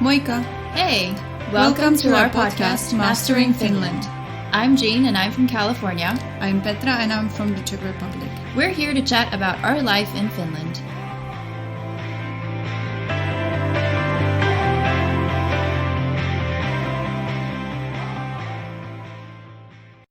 Moikka! Hey! Welcome to our podcast, Mastering Finland. I'm Jean and I'm from California. I'm Petra and I'm from the Czech Republic. We're here to chat about our life in Finland.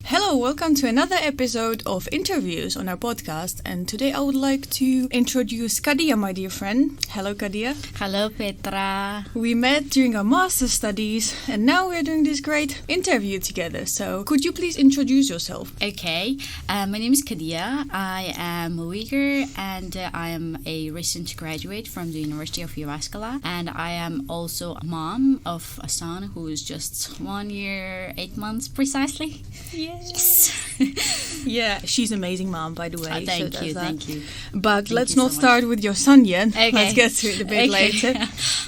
Hello, welcome to another episode of interviews on our podcast, and today I would like to introduce Kadiya, my dear friend. Hello, Kadiya. Hello, Petra. We met during our master's studies and now we're doing this great interview together, so could you please introduce yourself? Okay, my name is Kadiya. I am a Uyghur and I am a recent graduate from the University of Jyväskylä, and I am also a mom of a son who is just 1 year, 8 months precisely. Yes. Yeah, she's an amazing mom, by the way. Thank you. But let's not start with your son yet. Okay. Let's get to it a bit later.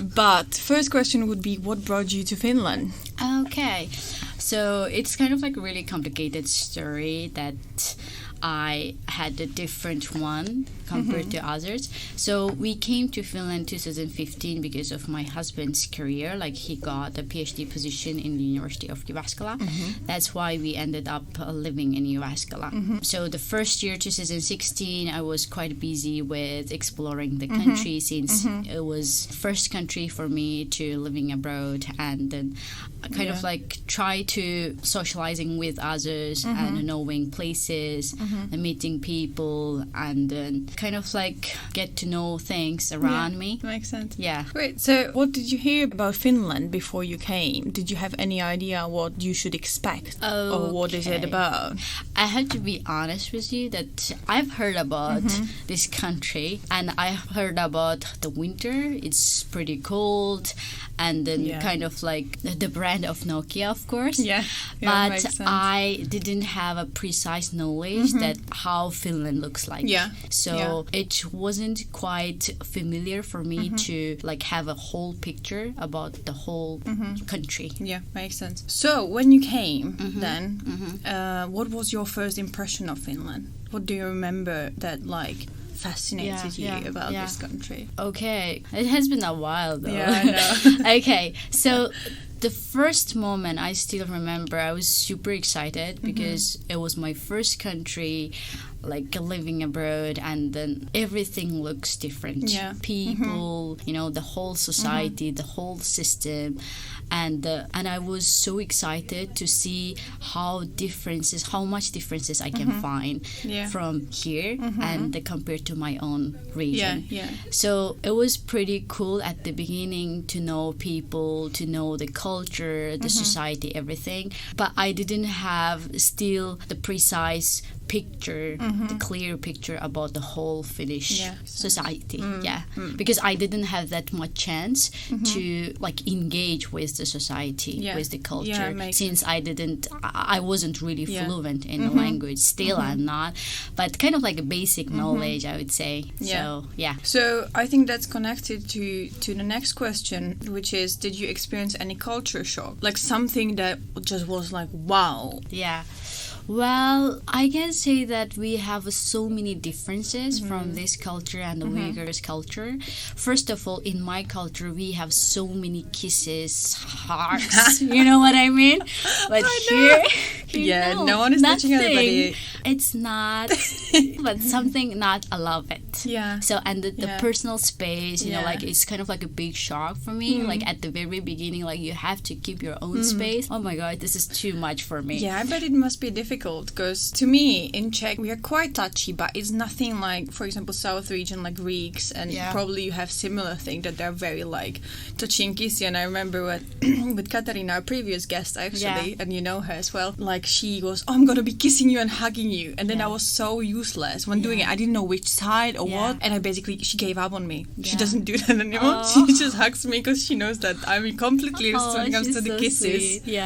But first question would be, what brought you to Finland? Okay, so it's kind of like a really complicated story that I had a different one compared to others. So we came to Finland 2015 because of my husband's career. Like, he got a PhD position in the University of Jyväskylä. That's why we ended up living in Jyväskylä. So the first year, 2016, I was quite busy with exploring the country since it was first country for me to living abroad, and then kind of like try to socializing with others and knowing places and meeting people, and then kind of like get to know things around me. Makes sense. Yeah. Great. So what did you hear about Finland before you came? Did you have any idea what you should expect? Or what is it about? I have to be honest with you that I've heard about this country, and I've heard about the winter. It's pretty cold, and then kind of like the brand of Nokia, of course. Yeah, but makes sense. I didn't have a precise knowledge that how Finland looks like. Yeah. So it wasn't quite familiar for me to like have a whole picture about the whole country. Yeah, makes sense. So when you came then, what was your first impression of Finland? What do you remember that like fascinated you about this country? Okay, it has been a while though. Yeah, I know. Okay, so the first moment I still remember, I was super excited because it was my first country, like living abroad, and then everything looks different. Yeah. People, you know, the whole society, the whole system, and I was so excited to see how much differences I can find from here and compared to my own region. Yeah. So it was pretty cool at the beginning to know people, to know the culture, the society, everything. But I didn't have still the precise picture, the clear picture about the whole Finnish society. Because I didn't have that much chance to like engage with the society, with the culture, since I wasn't really fluent in the language. Still I'm not, but kind of like a basic knowledge, I would say. So I think that's connected to the next question, which is, did you experience any culture shock, like something that just was like wow? Well, I can say that we have so many differences from this culture and the Uyghurs culture. First of all, in my culture, we have so many kisses, hearts, you know what I mean? But here, no one is touching anybody. It's not, but something not, I love it. Yeah. So, and the personal space, you know, like it's kind of like a big shock for me. Like at the very beginning, like you have to keep your own space. Oh my God, this is too much for me. Yeah, I bet it must be difficult because to me in Czech we are quite touchy, but it's nothing like, for example, South region like Greeks, and probably you have similar thing that they're very like touchy and kissy. And I remember with Katarina, our previous guest actually, and you know her as well, like she was, I'm gonna be kissing you and hugging you, and then I was so useless when doing it. I didn't know which side or what, and she gave up on me. She doesn't do that anymore. She just hugs me because she knows that I'm completely lost when it comes to the kisses. Sweet.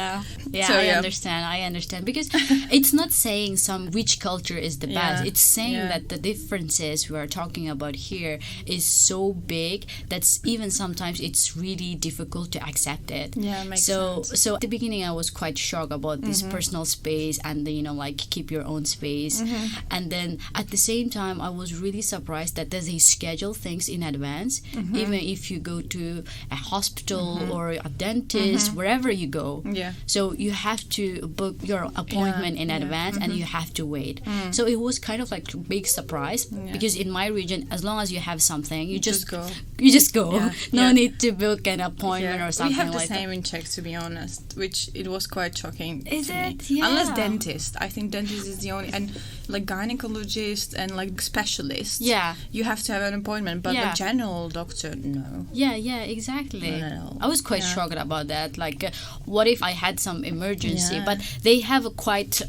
I understand because it's not saying which culture is the best. It's saying that the differences we are talking about here is so big that's even sometimes it's really difficult to accept it. Makes sense. So at the beginning I was quite shocked about this personal space and the, like keep your own space. And then at the same time, I was really surprised that they schedule things in advance, even if you go to a hospital or a dentist, wherever you go. So you have to book your appointment in advance, and you have to wait. So it was kind of like a big surprise, because in my region, as long as you have something, you just go. No need to book an appointment or something. We have the like same in Czech, to be honest, which it was quite shocking. Is it? Yeah. Unless dentist. I think dentist is the only, and like gynecologist and like specialist. Yeah. You have to have an appointment, but the general doctor, no. Yeah, exactly. No. I was quite shocked about that. Like, what if I had some emergency? But they have a quite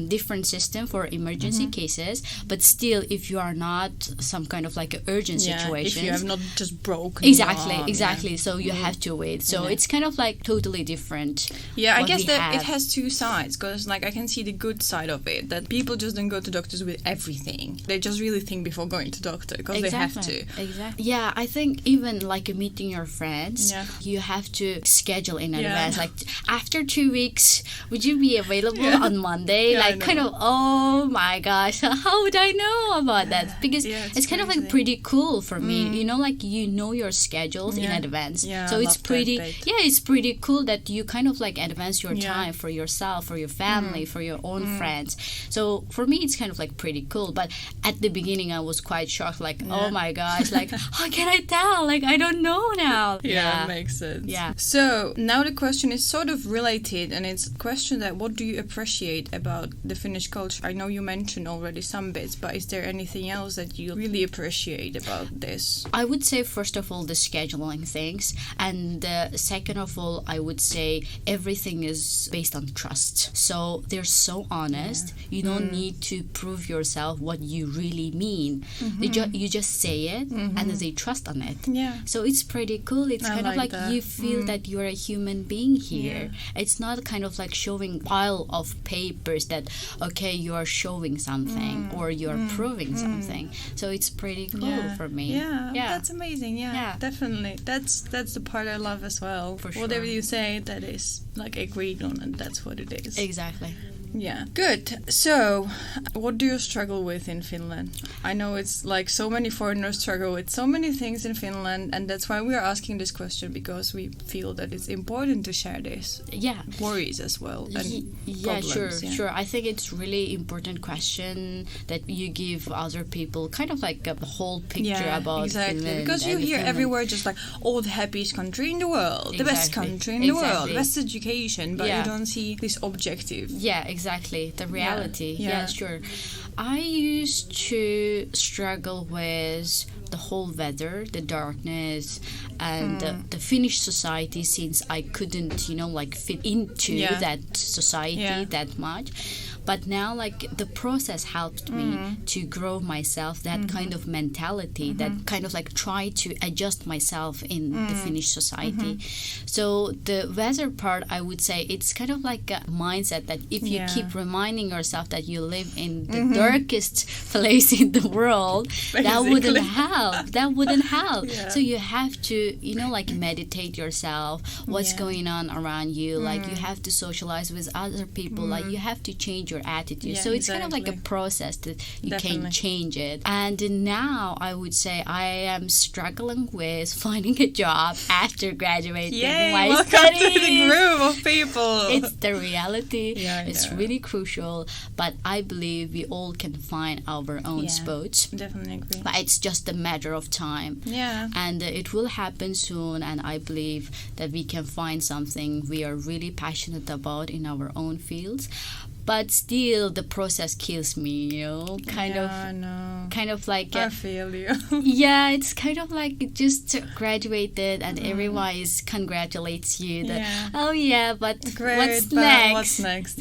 different system for emergency cases. But still, if you are not some kind of like an urgent situation, if you have not just broken. Exactly. So you have to wait. So it's kind of like totally different. Yeah, I guess that it has two sides, because like I can see the good side of it, that people just don't go to doctors with everything. They just really think before going to doctor, because they have to. Exactly. Yeah, I think even like meeting your friends, you have to schedule in advance. Like after 2 weeks, would you be available on Monday? Like kind of, oh my gosh, how would I know about that? Because it's kind of like pretty cool for me. You know, like you know your schedules in advance. So it's pretty. It's pretty cool that you kind of like advance your time for yourself, for your family, for your own friends. So for me, it's kind of like pretty cool. But at the beginning, I was quite shocked. Like, oh my gosh, like how can I tell? Like I don't know now. It makes sense. Yeah. So now the question is sort of related, and it's a question that what do you appreciate about the Finnish culture? I know you mentioned already some bits, but is there anything else that you really appreciate about this? I would say first of all the scheduling things, and second of all I would say everything is based on trust. So they're so honest. You don't need to prove yourself what you really mean. You just say it, and they trust on it. So it's pretty cool. It's kind of like that. You feel that you're a human being here. It's not kind of like showing pile of papers that okay you are showing something or you're proving something. So it's pretty cool for me. That's amazing. Definitely. That's the part I love as well. For sure. Whatever you say, that is like agreed on, and that's what it is. Exactly. Yeah. Good. So, what do you struggle with in Finland? I know it's like so many foreigners struggle with so many things in Finland, and that's why we are asking this question, because we feel that it's important to share this worries as well. And problems. Sure. I think it's really important question that you give other people kind of like a whole picture about Finland. Because you hear everywhere just like, oh, the happiest country in the world, the best country in the world, best education, but you don't see this objective. Exactly, the reality. Sure. I used to struggle with the whole weather, the darkness, and the Finnish society, since I couldn't, like fit into that society that much. But now, like, the process helped me to grow myself, that kind of mentality, that kind of like try to adjust myself in the Finnish society. So the weather part, I would say, it's kind of like a mindset that if you keep reminding yourself that you live in the darkest place in the world, that wouldn't help. That wouldn't help. So you have to, like meditate yourself, what's going on around you. Like you have to socialize with other people. Like you have to change your attitude. So it's kind of like a process that you can change it. And now I would say I am struggling with finding a job after graduating my studies. Welcome to the group of people. It's the reality. It's really crucial, but I believe we all can find our own spots. Definitely agree. But it's just a matter of time. And it will happen soon, and I believe that we can find something we are really passionate about in our own fields. But still, the process kills me, kind of like... I feel you. It's kind of like just graduated and everyone congratulates you that, but great, what's but next? What's next,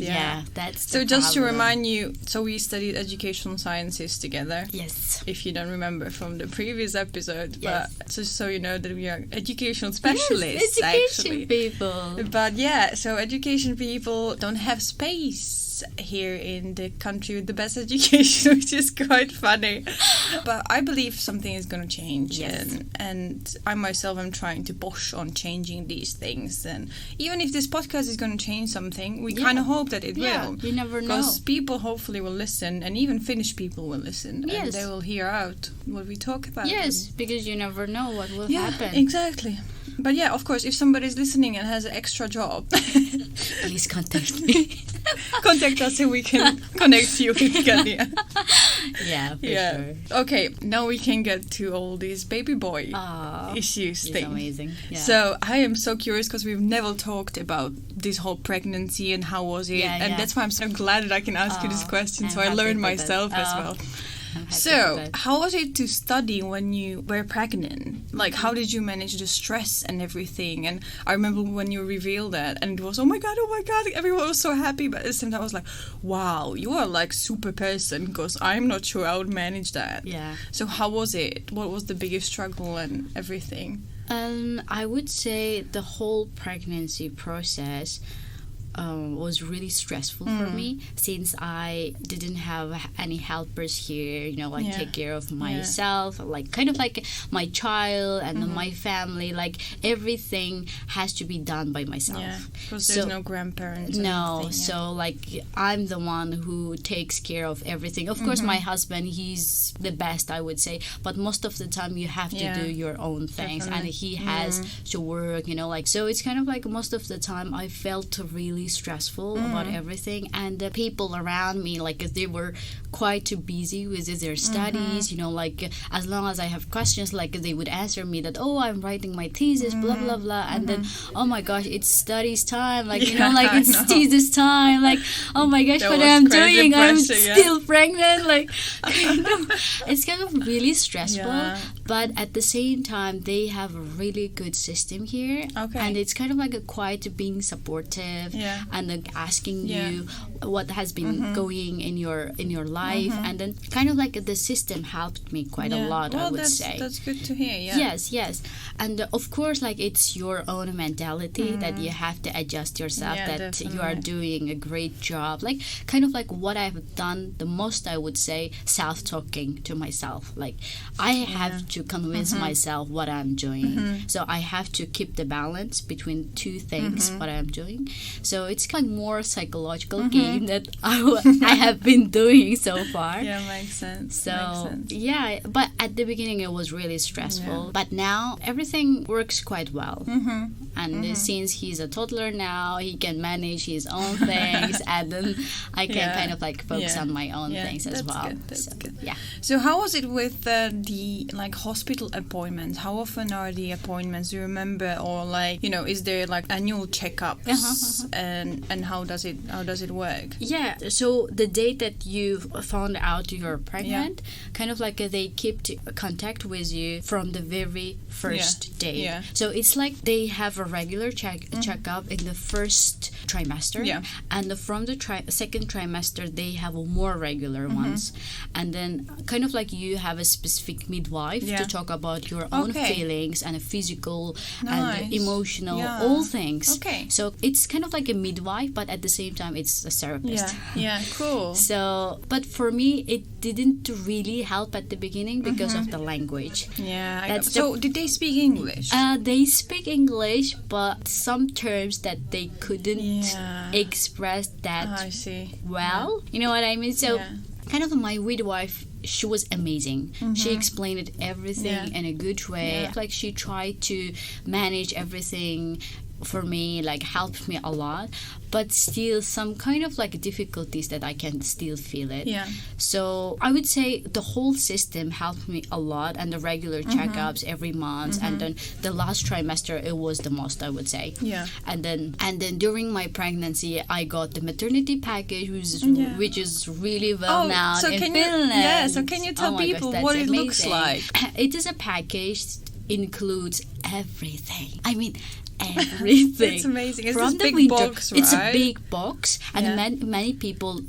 that's so the just problem. to remind you, so we studied educational sciences together. Yes. If you don't remember from the previous episode. But just so you know that we are educational specialists, education people. But so education people don't have space. kids here in the country with the best education, which is quite funny. But I believe something is going to change. Yes. And I myself am trying to push on changing these things. And even if this podcast is going to change something, we kind of hope that it will. You never know. Because people hopefully will listen, and even Finnish people will listen. Yes. And they will hear out what we talk about. Yes, because you never know what will happen. Exactly. But yeah, of course, if somebody's listening and has an extra job, please contact me. Contact us so we can connect you with Kadiya. Yeah, for sure. Okay, now we can get to all these baby boy issues It's thing. amazing. Yeah. So I am so curious because we've never talked about this whole pregnancy and how was it, and that's why I'm so glad that I can ask you this question. So I learned myself as well. So, how was it to study when you were pregnant? Like, how did you manage the stress and everything? And I remember when you revealed that, and it was, oh my god, everyone was so happy. But at the same time, I was like, wow, you are like super person, because I'm not sure I would manage that. Yeah. So, how was it? What was the biggest struggle and everything? I would say the whole pregnancy process was really stressful for me, since I didn't have any helpers here, take care of myself, like kind of like my child and my family, like everything has to be done by myself. Yeah, because there's no grandparents. So like I'm the one who takes care of everything. Of course, my husband, he's the best, I would say, but most of the time you have to do your own things, and he has to work, so it's kind of like most of the time I felt really stressful about everything, and the people around me, like they were quite too busy with their studies, like as long as I have questions, like they would answer me that, oh, I'm writing my thesis, blah blah blah, and then, oh my gosh, it's studies time, like it's thesis time, like, oh my gosh, what I'm doing, I'm still pregnant, like it's kind of really stressful, but at the same time they have a really good system here, and it's kind of like a quite being supportive, and like asking you what has been going in your life, and then kind of like the system helped me quite a lot, I would say. That's good to hear. Yes, and of course, like it's your own mentality that you have to adjust yourself, that definitely. You are doing a great job, like kind of like what I've done the most, I would say, self-talking to myself, like I have to convince myself what I'm doing, so I have to keep the balance between two things, what I'm doing, so it's kind of more psychological game that I have been doing so far. Yeah, makes sense. So yeah, but at the beginning it was really stressful, but now everything works quite well, and since he's a toddler now, he can manage his own things, and then I can kind of like focus on my own things as well. That's good. Yeah. So how was it with the like hospital appointments? How often are the appointments? Do you remember, or like is there like annual checkups, and how does it work? Yeah. So the day that you found out you're pregnant, kind of like they keep contact with you from the very first day. Yeah. So it's like they have a regular checkup in the first trimester, and from the second trimester they have more regular ones, and then kind of like you have a specific midwife to talk about your own feelings and physical and emotional, all things. So it's kind of like a midwife, but at the same time it's a therapist. Yeah, cool. So, but for me it didn't really help at the beginning because of the language. So did they speak English? They speak English, but some terms that they couldn't express that well. You know what I mean? So kind of my midwife, she was amazing. She explained everything in a good way. Like she tried to manage everything for me, like helped me a lot, but still some kind of like difficulties that I can still feel it. So I would say the whole system helped me a lot, and the regular checkups every month, and then the last trimester it was the most, I would say. And then during my pregnancy I got the maternity package, which is really well known in Finland. So can you tell people what it looks like? It is a package, includes everything. I mean everything. It's amazing. It's from this the big winter. box, right? It's a big box, and many people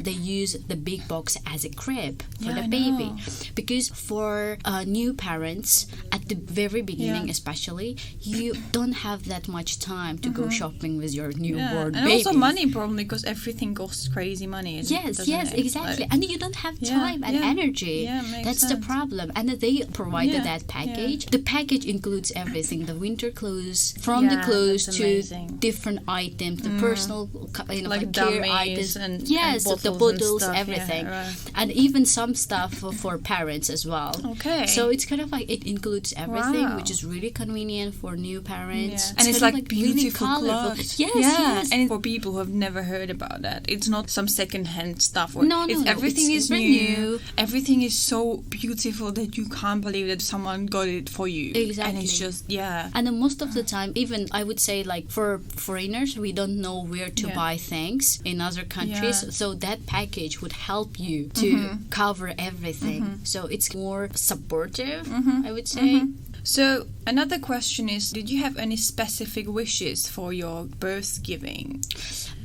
they use the big box as a crib for the baby, because for new parents at the very beginning, especially, you don't have that much time to go shopping with your newborn and baby. also money probably, because everything costs crazy money. Yes, exactly. And you don't have time and energy. That's the problem. And they provided that package. The package includes everything: the winter clothes, from the clothes to different items, the personal like care items, and the bottles, and everything, and even some stuff for parents as well. Okay. So it's kind of like it includes everything, which is really convenient for new parents. And it's like beautiful really clothes. Yes. And for people who have never heard about that, it's not some second-hand stuff. Everything is new. Everything is so beautiful that you can't believe that someone got it for you. Exactly. And it's just, And then most of the time, even I would say, like, for foreigners, we don't know where to buy things in other countries. So that package would help you to cover everything. So it's more supportive, I would say. So another question is, did you have any specific wishes for your birth giving?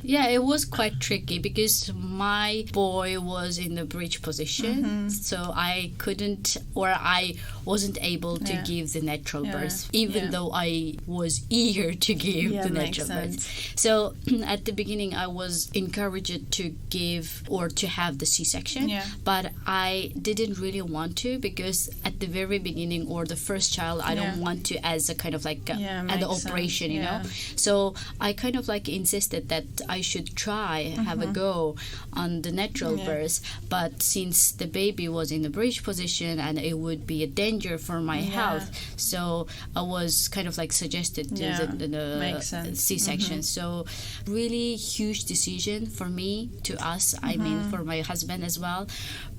Yeah, it was quite tricky because my boy was in the bridge position, so I couldn't, or I wasn't able to give the natural birth, even though I was eager to give the natural birth. So at the beginning, I was encouraged to give or to have the C-section, but I didn't really want to, because at the very beginning, or the first child, I don't want to as a kind of like at the operation, you know. So I kind of like insisted that I should try have a go on the natural birth, but since the baby was in the bridge position and it would be a danger for my health, so I was kind of like suggested to the C-section. So really huge decision for me, to us, I mean for my husband as well,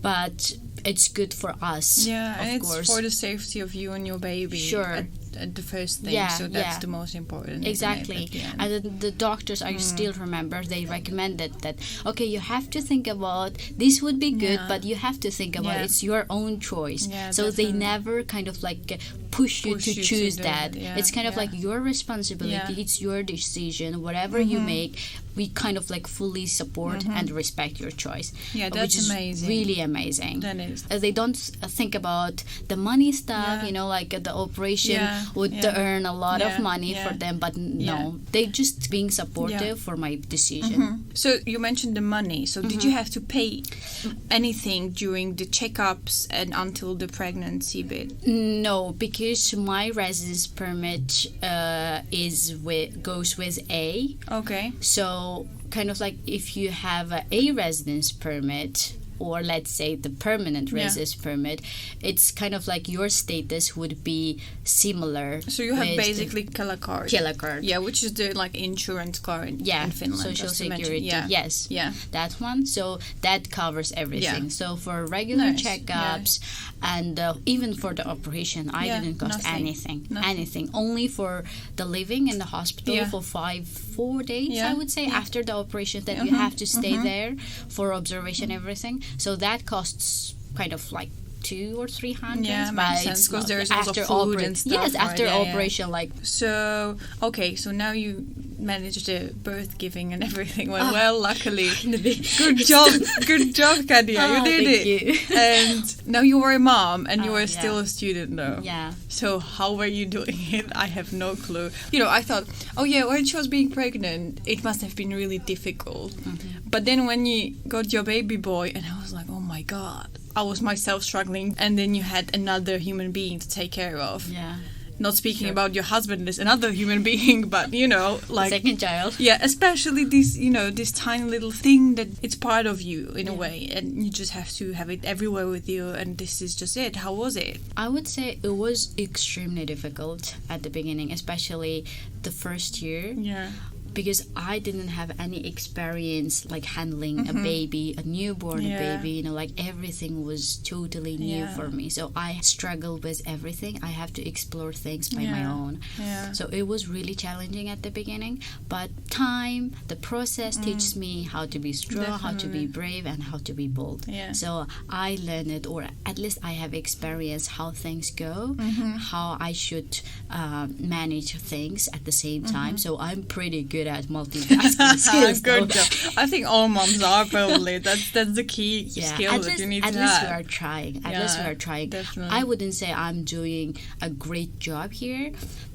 but it's good for us, and of course. It's for the safety of you and your baby. Sure. At the first thing, so that's the most important. Exactly. And the doctors, I still remember, they recommended that, okay, you have to think about, this would be good, but you have to think about it's your own choice. So they never kind of like push you to choose that. It's kind of like your responsibility, it's your decision, whatever you make, we kind of like fully support and respect your choice. Yeah, that's which is amazing. Really amazing. That is. They don't think about the money stuff, you know, like the operation would earn a lot of money for them, but no, they just being supportive for my decision. So you mentioned the money. So did you have to pay anything during the checkups and until the pregnancy bit? No, because my residence permit goes with A. Okay. So kind of like if you have a residence permit, or let's say the permanent residence permit, it's kind of like your status would be similar. So you have basically Kela card. Kela card. Yeah, which is the like insurance card in Finland. Social security. Yes. Yeah. That one. So that covers everything. Yeah. So for regular checkups and even for the operation, I didn't cost anything. Anything. Only for the living in the hospital for 4 days, I would say, after the operation, that you have to stay there for observation, everything. So that costs kind of like 200 or 300. Yeah, makes sense, because there's also food and stuff. Yes, after operation, like. So okay, so now you managed the birth giving and everything went well. Luckily, good job, Kadiya. You did it. You. And now you were a mom, and you were still a student, though. Yeah. So how were you doing it? I have no clue. You know, I thought, when she was being pregnant, it must have been really difficult. But then when you got your baby boy, and I was like, oh my God. I was myself struggling, and then you had another human being to take care of. Yeah. Not speaking about your husband as another human being, but like second child. Yeah, especially this tiny little thing that it's part of you in a way, and you just have to have it everywhere with you, and this is just it. How was it? I would say it was extremely difficult at the beginning, especially the first year. Yeah. because I didn't have any experience like handling a baby, a newborn baby, you know, like everything was totally new for me. So I struggled with everything. I have to explore things by my own. So it was really challenging at the beginning, but the process teaches me how to be strong, how to be brave, and how to be bold. So I learned it, or at least I have experienced how things go, how I should manage things at the same time. So I'm pretty good at multitasking skills. Good job. I think all moms are probably. That's the key skill that you need to have. At least we are trying. At least we are trying. Definitely. I wouldn't say I'm doing a great job here,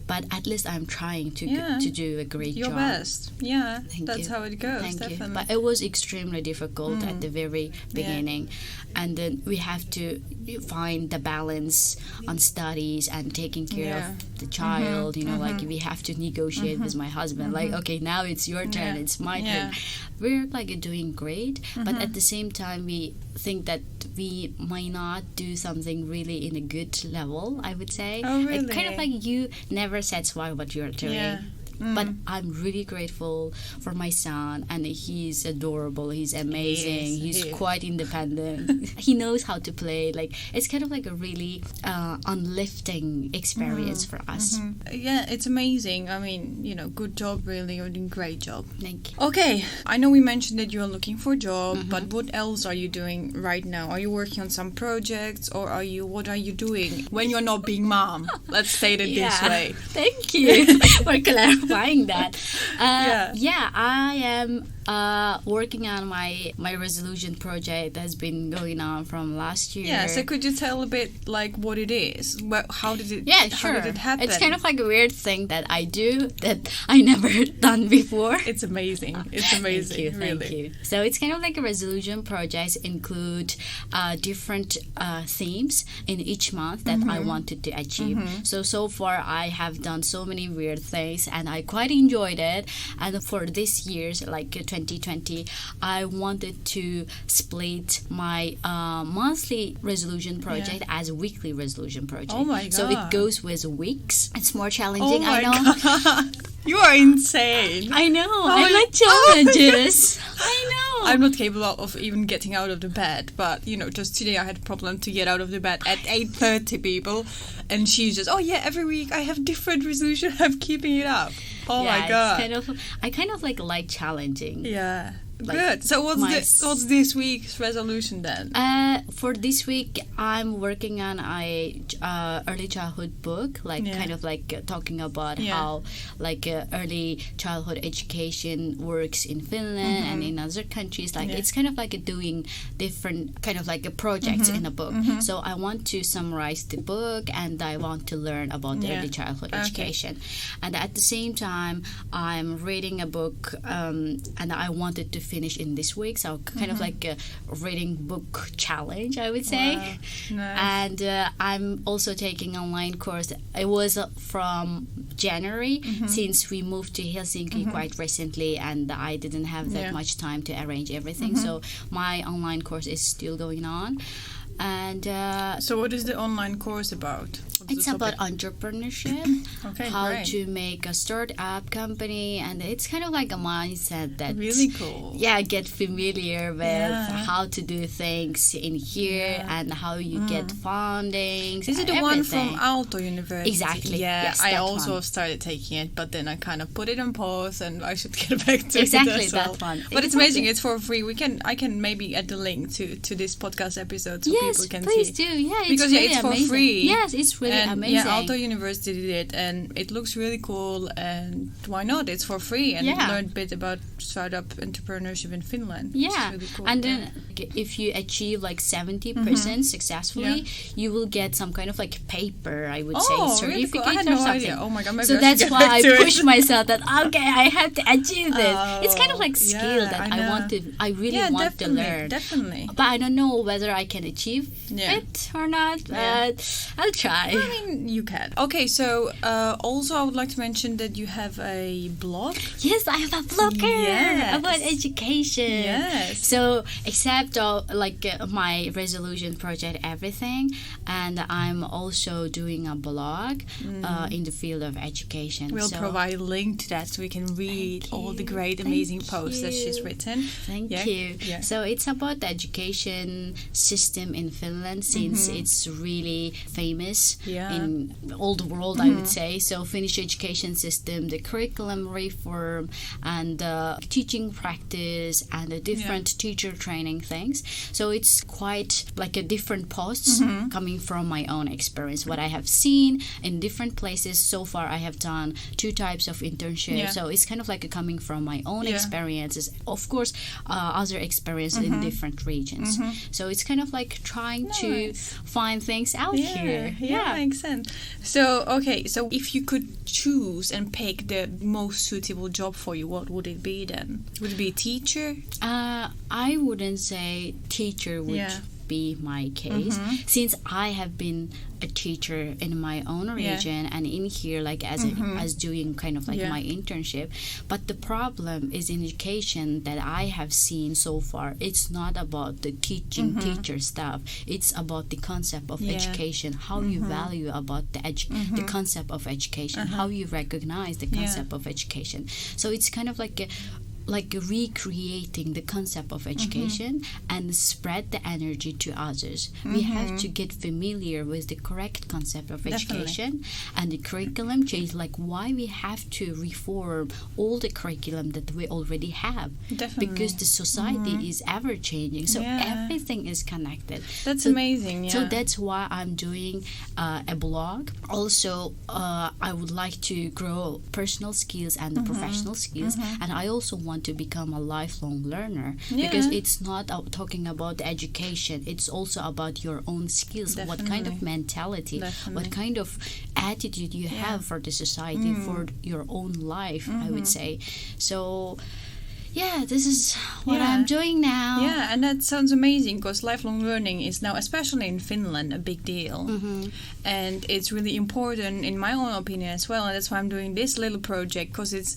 but at least I'm trying to do a great job. Your best. Yeah, that's how it goes. Thank definitely. you. But it was extremely difficult at the very beginning. And then we have to find the balance on studies and taking care of the child. You know, like we have to negotiate with my husband. Like, okay, now it's your turn. It's my turn. We're like doing great. But at the same time, we think that we might not do something really in a good level, I would say. Oh, really? It's kind of like you never satisfy what you're doing. But I'm really grateful for my son, and he's adorable. He's amazing. He's quite independent. He knows how to play. Like, it's kind of like a really uplifting experience for us. Yeah, it's amazing. I mean, you know, good job, really. You're doing a great job. Thank you. Okay, I know we mentioned that you're looking for a job, but what else are you doing right now? Are you working on some projects, or what are you doing when you're not being mom? Let's say it this way. Thank you for clarifying that. I am working on my resolution project that's been going on from last year. Yeah, so could you tell a bit like what it is? How did it sure. How did it happen? It's kind of like a weird thing that I do that I never done before. It's amazing. It's amazing. Thank you. So it's kind of like a resolution project, include different themes in each month that I wanted to achieve. So far I have done so many weird things and I quite enjoyed it. And for this year's like 2020, I wanted to split my monthly resolution project as a weekly resolution project. Oh my god! So it goes with weeks. It's more challenging. Oh my I know. God. You are insane. I know. I like challenges. I know. I'm not capable of even getting out of the bed, but you know, just today I had a problem to get out of the bed at 8:30, people, and she's just, every week I have different resolution. I'm keeping it up. Oh my god! I kind of like challenging. Yeah. Like, good. So what's this week's resolution then? For this week, I'm working on a early childhood book, kind of like talking about how like early childhood education works in Finland and in other countries. Like it's kind of like doing different kind of like projects in a book. So I want to summarize the book and I want to learn about early childhood education. And at the same time, I'm reading a book and I wanted to finish in this week, so kind of like a reading book challenge, I would say. Wow. Nice. And I'm also taking online course. It was from January since we moved to Helsinki quite recently, and I didn't have that much time to arrange everything. So my online course is still going on. And so what is the online course about? It's about entrepreneurship, how to make a startup company, and it's kind of like a mindset that really cool. Yeah, get familiar with how to do things in here and how you get funding. Is it the one from Aalto University? Exactly. Yeah, yes, I also started taking it, but then I kind of put it on pause, and I should get back to it. Exactly that one. But it's amazing. It's for free. I can maybe add the link to this podcast episode so people can please see. Do. Yeah, because really it's for amazing. free. Yes, it's really amazing. Yeah, Aalto University did it, and it looks really cool. And why not? It's for free, and learn a bit about startup entrepreneurship in Finland. Yeah, really cool. And then if you achieve like 70% successfully, you will get some kind of like paper, I would say, certificate really cool. I had no something. idea. Oh my god! So that's why I push myself that I have to achieve this. It's kind of like skill that I really want to learn. Definitely. But I don't know whether I can achieve achieve it or not, but I'll try. I mean, you can. Okay, so also I would like to mention that you have a blog. Yes, I have a blogger about education. Yes. So, except my resolution project, everything, and I'm also doing a blog in the field of education. We'll provide a link to that so we can read all the great, amazing posts that she's written. Thank you. Yeah. So it's about the education system in Finland, since it's really famous in all the world, I would say. So Finnish education system, the curriculum reform, and the teaching practice, and the different teacher training things. So it's quite like a different posts coming from my own experience, what I have seen in different places. So far I have done 2 types of internships, so it's kind of like coming from my own experiences, of course, other experience in different regions. So it's kind of like trying to find things out here. Yeah, makes sense. So okay, so if you could choose and pick the most suitable job for you, what would it be then? Would it be a teacher? I wouldn't say teacher would be my case, since I have been a teacher in my own region and in here, like as doing kind of like my internship. But the problem is in education that I have seen so far, it's not about the teaching teacher stuff, it's about the concept of education, how you value about the concept of education, how you recognize the concept of education. So it's kind of like recreating the concept of education and spread the energy to others. We have to get familiar with the correct concept of education and the curriculum change, like why we have to reform all the curriculum that we already have. Because the society is ever changing, so everything is connected. That's amazing. So that's why I'm doing a blog. Also, I would like to grow personal skills and the professional skills, and I also want to become a lifelong learner, because it's not talking about the education, it's also about your own skills, what kind of mentality, what kind of attitude you have for the society, for your own life, I would say. So this is what I'm doing now. Yeah, and that sounds amazing, because lifelong learning is now, especially in Finland, a big deal. And it's really important, in my own opinion as well. And that's why I'm doing this little project, because it's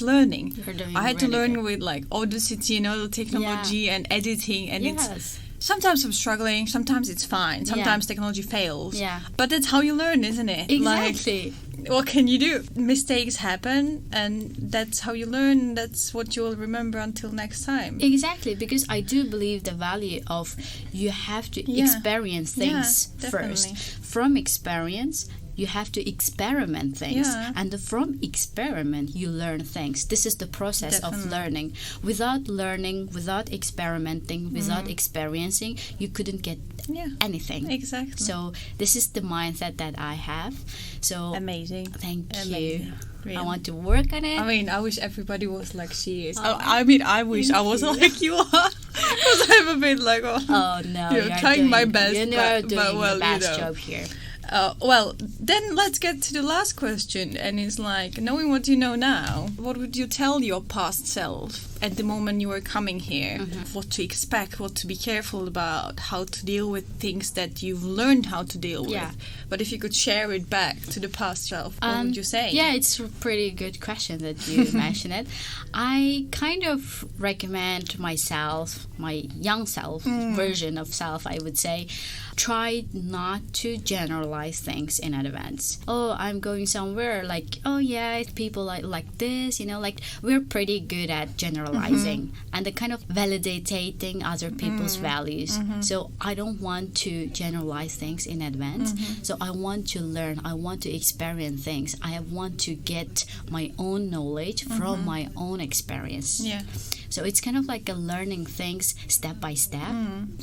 learning. I had to learn with like Audacity and all the technology and editing, and it's sometimes I'm struggling, sometimes it's fine, sometimes technology fails. But that's how you learn, isn't it? Exactly. What can you do? Mistakes happen, and that's how you learn. That's what you'll remember until next time. Exactly, because I do believe the value of you have to experience things first. From experience, you have to experiment things, and from experiment you learn things. This is the process of learning. Without experimenting, without experiencing, you couldn't get anything. Exactly. So this is the mindset that I have. So amazing. Thank you. Really. I want to work on it. I mean, I wish everybody was like she is. I wish I was like you are. Because I'm a bit like, no, you're trying my best. You're doing the best job here. Well, then let's get to the last question, and it's like, knowing what you know now, what would you tell your past self at the moment you were coming here? What to expect, what to be careful about, how to deal with things that you've learned how to deal with. But if you could share it back to the past self, what would you say? Yeah, it's a pretty good question that you mentioned it. I kind of recommend myself, my young self, version of self, I would say, try not to generalize things in advance. Oh, I'm going somewhere, like, oh yeah, people like this, like we're pretty good at generalizing and the kind of validating other people's values. So I don't want to generalize things in advance. So I want to learn, I want to experience things, I want to get my own knowledge from my own experience. So it's kind of like a learning things step by step,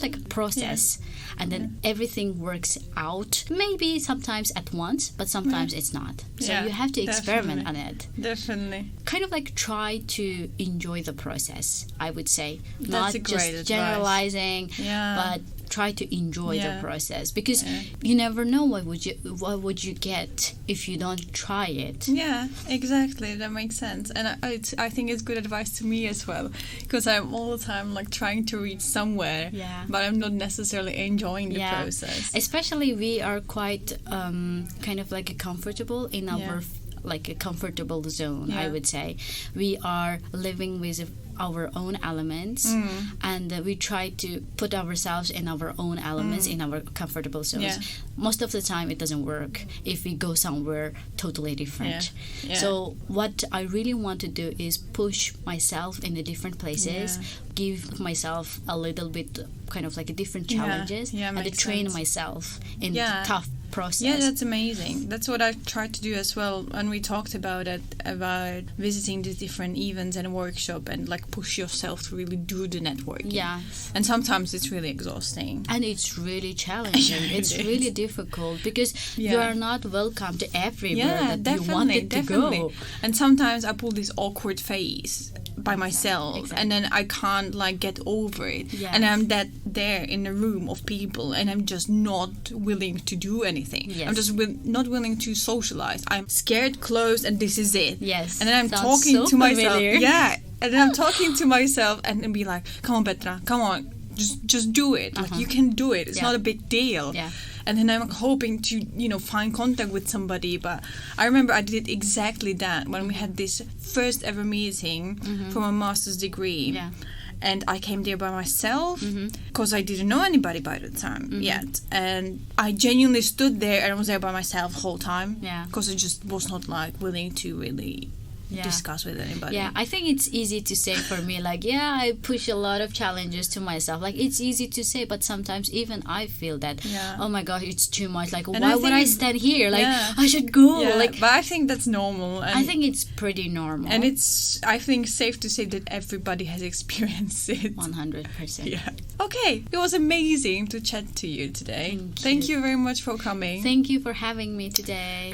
like a process, and then everything works out. Maybe sometimes at once, but sometimes it's not. So you have to experiment on it. Definitely. Kind of like try to enjoy the process, I would say. That's not just generalizing, but try to enjoy the process, because you never know what would you get if you don't try it. Yeah, exactly. That makes sense. And I think it's good advice to me as well, because I'm all the time like trying to reach somewhere, but I'm not necessarily enjoying the process. Especially we are quite kind of like comfortable in our like a comfortable zone, I would say. We are living with our own elements, and we try to put ourselves in our own elements, in our comfortable zones. Most of the time it doesn't work if we go somewhere totally different. So what I really want to do is push myself in the different places, give myself a little bit kind of like a different challenges, and to train myself in tough process. Yeah, that's amazing. That's what I tried to do as well, and we talked about it, about visiting these different events and workshop, and like push yourself to really do the networking. Yeah. And sometimes it's really exhausting. And it's really challenging. It's really difficult, because you are not welcome to everywhere that you wanted to go. And sometimes I pull this awkward face by myself, and then I can't like get over it, and I'm there in a room of people, and I'm just not willing to do anything. I'm just not willing to socialize. I'm scared, closed, and this is it. And then I'm talking to myself. And then I'm talking to myself and then be like, come on, Petra, come on, just do it. Like, you can do it. It's not a big deal. And then I'm hoping to, find contact with somebody. But I remember I did exactly that when we had this first ever meeting for my master's degree. And I came there by myself because I didn't know anybody by the time yet. And I genuinely stood there and I was there by myself the whole time. Because I just was not like willing to really discuss with anybody. I think it's easy to say for me, like, I push a lot of challenges to myself. Like, it's easy to say, but sometimes even I feel that, oh my gosh, it's too much. Like, and why would I stand here? Like, I should go. Like, but I think that's normal. And I think it's pretty normal. And it's, I think, safe to say that everybody has experienced it. 100%. Okay, it was amazing to chat to you today. Thank you very much for coming. Thank you for having me today.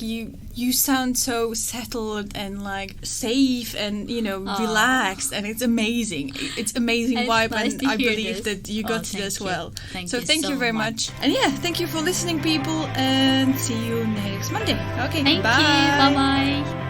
You sound so settled and like safe and relaxed, and it's amazing. It's amazing vibe, nice and I believe that you got it as well. Thank you very much. And thank you for listening, people, and see you next Monday. Okay, thank you. Bye bye.